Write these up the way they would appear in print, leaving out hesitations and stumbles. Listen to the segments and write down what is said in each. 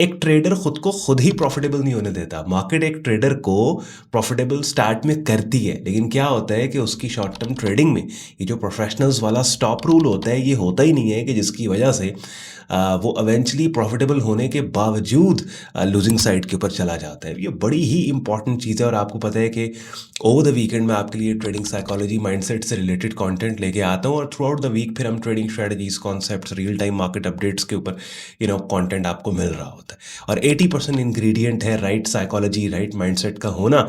एक ट्रेडर खुद को खुद ही प्रॉफिटेबल नहीं होने देता। मार्केट एक ट्रेडर को प्रॉफिटेबल स्टार्ट में करती है, लेकिन क्या होता है कि उसकी शॉर्ट टर्म ट्रेडिंग में ये जो प्रोफेशनल्स वाला स्टॉप रूल होता है ये होता ही नहीं है, कि जिसकी वजह से वो इवेंचुअली प्रॉफिटेबल होने के बावजूद लूजिंग साइड के ऊपर चला जाता है। ये बड़ी ही इंपॉर्टेंट चीज़ है, और आपको पता है कि ओवर द वीकेंड में आपके लिए ट्रेडिंग साइकोलॉजी माइंडसेट से रिलेटेड कंटेंट लेके आता हूँ, और थ्रू आउट द वीक फिर हम trading strategies, concepts, real time market updates के ऊपर कंटेंट आपको मिल रहा होता है। और 80% इंग्रेडिएंट है राइट साइकोलॉजी, राइट माइंडसेट का होना।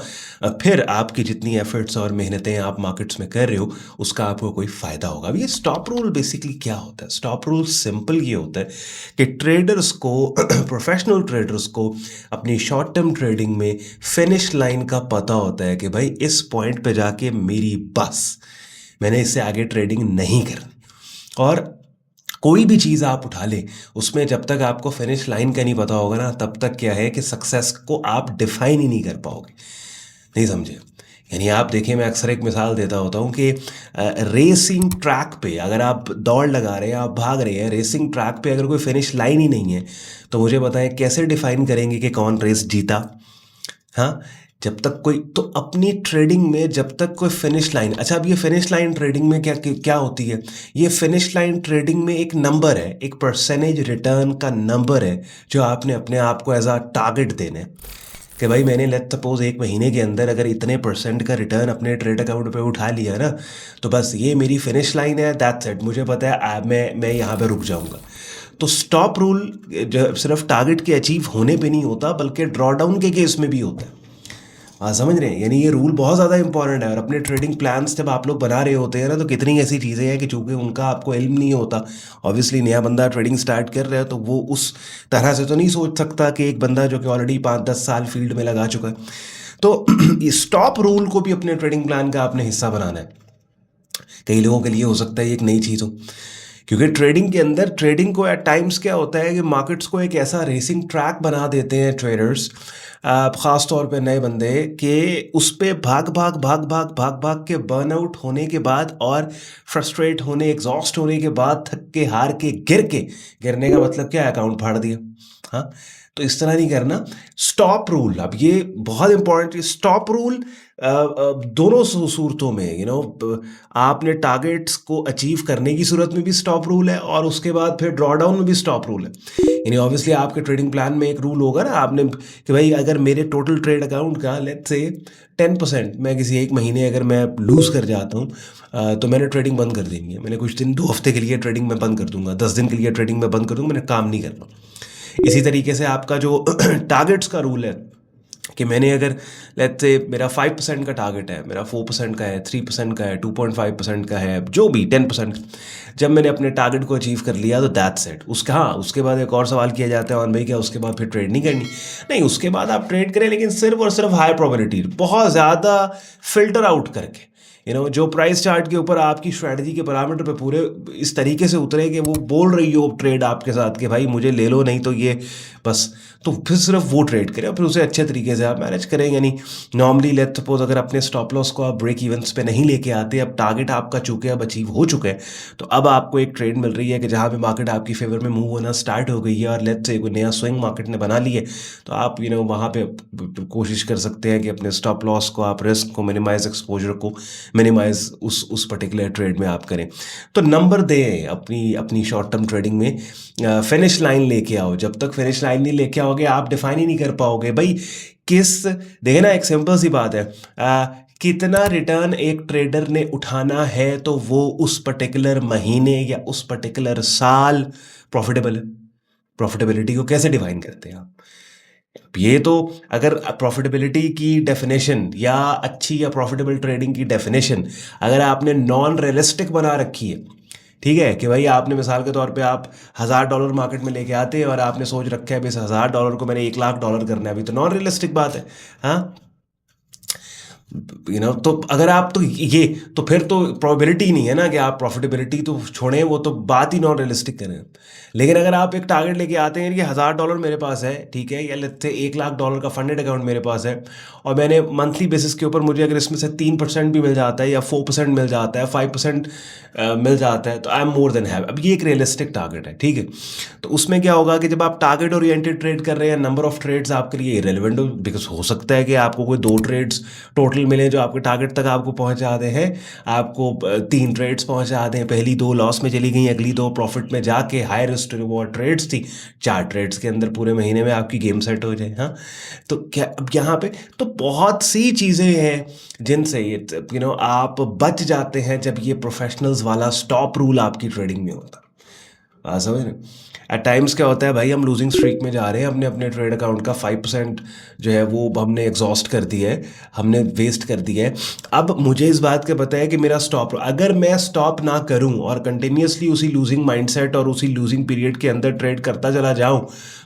फिर आपकी जितनी एफर्ट्स और मेहनतें आप मार्केट्स में कर रहे हो उसका आपको कोई फ़ायदा होगा। अब ये स्टॉप रूल बेसिकली क्या होता है? स्टॉप रूल सिंपल ये होता है कि ट्रेडर्स को प्रोफेशनल ट्रेडर्स को अपनी शॉर्ट टर्म ट्रेडिंग में फिनिश लाइन का पता होता है कि भाई इस पॉइंट पे जाके मेरी बस, मैंने इससे आगे ट्रेडिंग नहीं करनी। और कोई भी चीज़ आप उठा लें उसमें जब तक आपको फिनिश लाइन का नहीं पता होगा ना, तब तक क्या है कि सक्सेस को आप डिफाइन ही नहीं कर पाओगे। नहीं समझे? यानी आप देखिए, मैं अक्सर एक मिसाल देता होता हूँ कि रेसिंग ट्रैक पे अगर आप दौड़ लगा रहे हैं, आप भाग रहे हैं रेसिंग ट्रैक पे, अगर कोई फिनिश लाइन ही नहीं है तो मुझे बताएं कैसे डिफाइन करेंगे कि कौन रेस जीता? हाँ, जब तक कोई, तो अपनी ट्रेडिंग में जब तक कोई फिनिश लाइन, अच्छा अब ये फिनिश लाइन ट्रेडिंग में क्या क्या होती है? ये फिनिश लाइन ट्रेडिंग में एक नंबर है, एक परसेंटेज रिटर्न का नंबर है जो आपने अपने आप को एज अ टारगेट देना है कि भाई मैंने लेट सपोज एक महीने के अंदर अगर इतने परसेंट का रिटर्न अपने ट्रेड अकाउंट पे उठा लिया ना, तो बस ये मेरी फिनिश लाइन है, दैट्स इट। मुझे पता है मैं यहाँ पे रुक जाऊँगा। तो स्टॉप रूल जो सिर्फ टारगेट के अचीव होने पे नहीं होता, बल्कि ड्रॉ डाउन के केस में भी होता है। हाँ, समझ रहे हैं? यानी ये रूल बहुत ज़्यादा इंपॉर्टेंट है। और अपने ट्रेडिंग प्लान्स जब आप लोग बना रहे होते हैं ना, तो कितनी ऐसी चीज़ें हैं कि चूंकि उनका आपको इल्म नहीं होता, ऑब्वियसली नया बंदा ट्रेडिंग स्टार्ट कर रहा है तो वो उस तरह से तो नहीं सोच सकता कि एक बंदा जो कि ऑलरेडी 5-10 साल फील्ड में लगा चुका है। तो इस स्टॉप रूल को भी अपने ट्रेडिंग प्लान का आपने हिस्सा बनाना है। कई लोगों के लिए हो सकता है ये एक नई चीज़ हो, क्योंकि ट्रेडिंग के अंदर, ट्रेडिंग को एट टाइम्स क्या होता है कि मार्केट्स को एक ऐसा रेसिंग ट्रैक बना देते हैं ट्रेडर्स, ख़ास तौर पे नए बंदे, कि उस पे भाग भाग भाग भाग भाग भाग के बर्नआउट होने के बाद और फ्रस्ट्रेट होने, एग्जॉस्ट होने के बाद, थक के हार के गिरने का मतलब क्या है? अकाउंट फाड़ दिया। हाँ, तो इस तरह नहीं करना। स्टॉप रूल, अब ये बहुत इंपॉर्टेंट, स्टॉप रूल दोनों सूरतों में आपने टारगेट्स को अचीव करने की सूरत में भी स्टॉप रूल है, और उसके बाद फिर ड्रॉ डाउन में भी स्टॉप रूल है। यानी ऑब्वियसली आपके ट्रेडिंग प्लान में एक रूल होगा ना आपने, कि भाई अगर मेरे टोटल ट्रेड अकाउंट का लेट्स से 10% मैं किसी एक महीने अगर मैं लूज़ कर जाता हूँ, तो मैंने ट्रेडिंग बंद कर देनी है। मैंने कुछ दिन, 2 हफ्ते के लिए ट्रेडिंग मैं बंद कर दूंगा, 10 दिन के लिए ट्रेडिंग मैं बंद कर दूंगा, मैंने काम नहीं करना। इसी तरीके से आपका जो टारगेट्स का रूल है कि मैंने अगर लेट्स से मेरा 5% का टारगेट है, मेरा 4% का है, 3% का है, 2.5% का है, जो भी 10%, जब मैंने अपने टारगेट को अचीव कर लिया तो दैट्स इट। उसका, हाँ, उसके बाद एक और सवाल किया जाता है, और भाई क्या उसके बाद फिर ट्रेड नहीं करनी? नहीं, उसके बाद आप ट्रेड करें, लेकिन सिर्फ और सिर्फ हाई प्रोबेबिलिटी, बहुत ज़्यादा फिल्टर आउट करके, जो प्राइस चार्ट के ऊपर आपकी स्ट्रैटेजी के पैरामीटर पे पूरे इस तरीके से उतरे कि वो बोल रही हो ट्रेड आपके साथ कि भाई मुझे ले लो, नहीं तो ये बस, तो फिर सिर्फ वो ट्रेड करें और फिर उसे अच्छे तरीके से आप मैनेज करें। यानी नॉर्मली लेट्स सपोज अगर अपने स्टॉप लॉस को आप ब्रेक इवेंट्स पे नहीं लेके आते, अब टारगेट आपका चूके अब अचीव हो चुका है, तो अब आपको एक ट्रेड मिल रही है कि जहाँ पे मार्केट आपकी फेवर में मूव होना स्टार्ट हो गई है, और लेट्स से कोई नया स्विंग मार्केट ने बना ली है, तो आप वहाँ पे कोशिश कर सकते हैं कि अपने स्टॉप लॉस को, आप रिस्क को मिनिमाइज, एक्सपोजर को मिनिमाइज उस पर्टिकुलर ट्रेड में आप करें। तो नंबर दें अपनी अपनी शॉर्ट टर्म ट्रेडिंग में, फिनिश लाइन लेके आओ। जब तक फिनिश लाइन नहीं लेके आओगे आप डिफाइन ही नहीं कर पाओगे भाई किस, देखे ना, एक सिंपल सी बात है, कितना रिटर्न एक ट्रेडर ने उठाना है तो वो उस पर्टिकुलर महीने या उस पर्टिकुलर साल प्रॉफिटेबल है। प्रॉफिटेबिलिटी को कैसे डिफाइन करते हैं आप? ये तो, अगर प्रॉफिटेबिलिटी की डेफिनेशन या अच्छी या प्रॉफिटेबल ट्रेडिंग की डेफिनेशन अगर आपने नॉन रियलिस्टिक बना रखी है, ठीक है, कि भाई आपने मिसाल के तौर पे आप $1000 मार्केट में लेके आते हैं और आपने सोच रखा है इस $1000 को मैंने $1,00,000 करना है, अभी तो नॉन रियलिस्टिक बात है। हाँ, तो अगर आप तो ये तो फिर तो प्रोबेबिलिटी नहीं है ना कि आप प्रॉफिटेबिलिटी तो छोड़ें, वो तो बात ही नॉन रियलिस्टिक करें। लेकिन अगर आप एक टारगेट लेके आते हैं कि $1000 मेरे पास है, ठीक है, या लेट्स से $1 लाख का फंडेड अकाउंट मेरे पास है, और मैंने मंथली बेसिस के ऊपर मुझे अगर इसमें से 3% भी मिल जाता है या 4% मिल जाता है, 5% मिल जाता है, तो I am more than have. अब ये एक रियलिस्टिक टारगेट है, ठीक है। तो उसमें क्या होगा कि जब आप टारगेट ओरिएंटेड ट्रेड कर रहे हैं, नंबर ऑफ ट्रेड्स आपके लिए इरेलीवेंट हो, बिकॉज हो सकता है कि आपको कोई 2 ट्रेड्स टोटल मिले जो आपके टारगेट तक आपको पहुंचा दे हैं, आपको 3 ट्रेड्स पहुंचा दें, पहली 2 लॉस में चली गई, अगली 2 प्रॉफिट में जाके हाई रिस्क रिवॉर्ड ट्रेड्स थी, 4 ट्रेड्स के अंदर पूरे महीने में आपकी गेम सेट हो जाए। हाँ, तो क्या अब यहाँ पे तो बहुत सी चीज़ें हैं जिनसे ये आप बच जाते हैं जब ये प्रोफेशनल्स वाला स्टॉप रूल आपकी ट्रेडिंग में होता है। समझ रहे? एट टाइम्स क्या होता है भाई, हम लूजिंग स्ट्रीक में जा रहे हैं, हमने अपने ट्रेड अकाउंट का 5% जो है वो हमने एग्जॉस्ट कर दिया है, हमने वेस्ट कर दिया है। अब मुझे इस बात का पता है कि मेरा स्टॉप, अगर मैं स्टॉप ना करूं और कंटिन्यूसली उसी लूजिंग माइंडसेट और उसी लूजिंग पीरियड के अंदर ट्रेड करता चला जाऊं,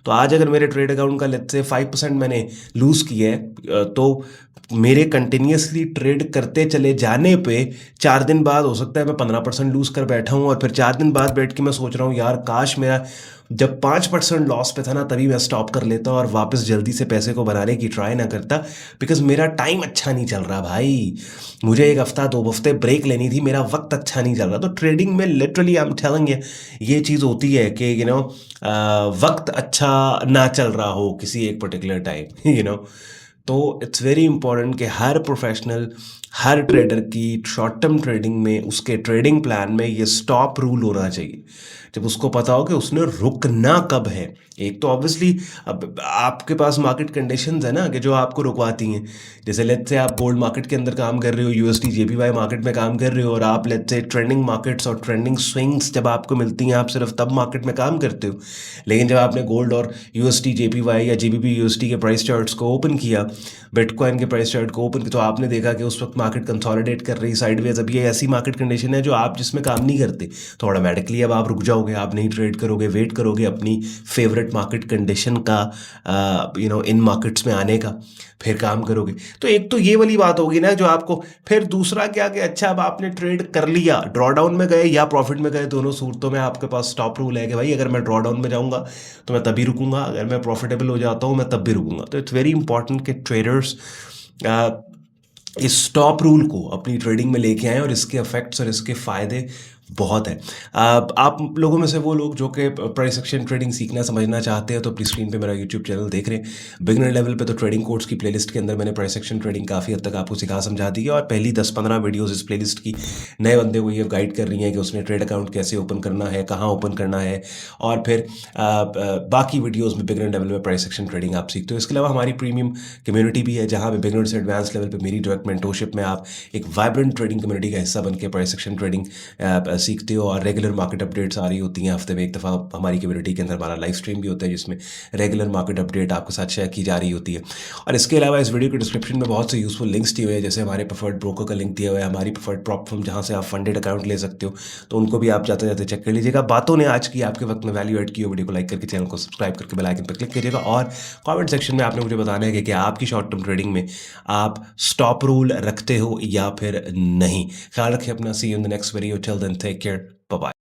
तो आज अगर मेरे ट्रेड अकाउंट का लेट्स से 5% मैंने लूज़ किया है, तो मेरे कंटिन्यूसली ट्रेड करते चले जाने पे 4 दिन बाद हो सकता है मैं 15% लूज़ कर बैठा हूँ, और फिर 4 दिन बाद बैठ के मैं सोच रहा हूँ यार काश मेरा जब 5% लॉस पे था ना तभी मैं स्टॉप कर लेता और वापस जल्दी से पैसे को बनाने की ट्राई ना करता, बिकॉज मेरा टाइम अच्छा नहीं चल रहा भाई, मुझे 1 हफ्ता 2 हफ्ते ब्रेक लेनी थी, मेरा वक्त अच्छा नहीं चल रहा। तो ट्रेडिंग में लिटरली आई एम टेलिंग ये चीज़ होती है कि वक्त अच्छा ना चल रहा हो किसी एक पर्टिकुलर टाइम तो इट्स वेरी इंपॉर्टेंट कि हर प्रोफेशनल, हर ट्रेडर की शॉर्ट टर्म ट्रेडिंग में उसके ट्रेडिंग प्लान में ये स्टॉप रूल होना चाहिए, जब उसको पता हो कि उसने रुकना कब है। एक तो ऑब्वियसली अब आपके पास मार्केट कंडीशंस है ना कि जो आपको रुकवाती हैं, जैसे लेट्स से आप गोल्ड मार्केट के अंदर काम कर रहे हो, यूएसडी जेपीवाई मार्केट में काम कर रहे हो, और आप लेट्स से ट्रेंडिंग मार्केट्स और ट्रेंडिंग स्विंग्स जब आपको मिलती हैं आप सिर्फ तब मार्केट में काम करते हो। लेकिन जब आपने गोल्ड और यूएसडी जेपीवाई या जीबीपी यूएसडी के प्राइस चार्ट्स को ओपन किया, बिटकॉइन के प्राइस चार्ट को ओपन किया, तो आपने देखा कि उस वक्त मार्केट कंसोलिडेट कर रही साइडवेज। अब ये ऐसी मार्केट कंडीशन है जो आप जिसमें काम नहीं करते, तो ऑटोमेटिकली अब आप रुक जाओगे, आप नहीं ट्रेड करोगे, वेट करोगे अपनी फेवरेट मार्केट कंडीशन का इन मार्केट्स में आने का, फिर काम करोगे। तो एक तो ये वाली बात होगी ना जो आपको, फिर दूसरा क्या कि अच्छा अब आपने ट्रेड कर लिया, ड्रॉडाउन में गए या प्रॉफिट में गए, दोनों सूरतों में आपके पास स्टॉप रूल है कि भाई अगर मैं ड्रॉडाउन में जाऊंगा तो मैं तभी रुकूंगा, अगर मैं प्रॉफिटेबल हो जाता हूँ मैं तब भी रुकूंगा। तो इट्स वेरी इंपॉर्टेंट कि ट्रेडर्स इस स्टॉप रूल को अपनी ट्रेडिंग में लेके आएँ, और इसके इफेक्ट्स और इसके फ़ायदे बहुत है। आप लोगों में से वो लोग जो कि प्राइस एक्शन ट्रेडिंग सीखना समझना चाहते हैं तो अपनी स्क्रीन पे मेरा यूट्यूब चैनल देख रहे हैं। बिगिनर लेवल पे तो ट्रेडिंग कोर्स की प्लेलिस्ट के अंदर मैंने प्राइस एक्शन ट्रेडिंग काफ़ी हद तक आपको सिखा समझा दी है, और पहली 10-15 वीडियोस इस प्लेलिस्ट की नए बंदे को ये गाइड कर रही हैं कि उसने ट्रेड अकाउंट कैसे ओपन करना है, कहाँ ओपन करना है, और फिर बाकी वीडियोज़ में बिगिनर लेवल में प्राइस एक्शन ट्रेडिंग आप सीखते हो। इसके अलावा हमारी प्रीमियम कम्युनिटी भी है जहाँ पे बिगिनर से एडवांस लेवल पर मेरी डायरेक्ट मेंटोरशिप में आप एक वाइब्रेंट ट्रेडिंग कम्युनिटी का हिस्सा बन के प्राइस एक्शन ट्रेडिंग सीखते हो, और रेगुलर मार्केट अपडेट्स आ रही होती हैं हफ्ते में एक दफ़ा। हमारी कम्युनिटी के अंदर हमारा लाइव स्ट्रीम भी होता है जिसमें रेगुलर मार्केट अपडेट आपके साथ शेयर की जा रही होती है। और इसके अलावा इस वीडियो के डिस्क्रिप्शन में बहुत से यूजफुल लिंक्स दिए हुए हैं, जैसे हमारे प्रेफर्ड ब्रोकर का लिंक दिया हुआ है, हमारी प्रेफर्ड प्रॉप फर्म जहाँ से आप फंडेड अकाउंट ले सकते हो, तो उनको भी आप जाते जाते चेक कर लीजिएगा। बातों ने आज की आपके वक्त में वैल्यू एड की हो, वीडियो को लाइक करके चैनल को सब्सक्राइब करके बेल आइकन पर क्लिक कीजिएगा, और कमेंट सेक्शन में आपने मुझे बताना है कि क्या आपकी शॉर्ट टर्म ट्रेडिंग में आप स्टॉप रूल रखते हो या फिर नहीं। ख्याल रखिए अपना, see you in the next video, till then take care, bye bye.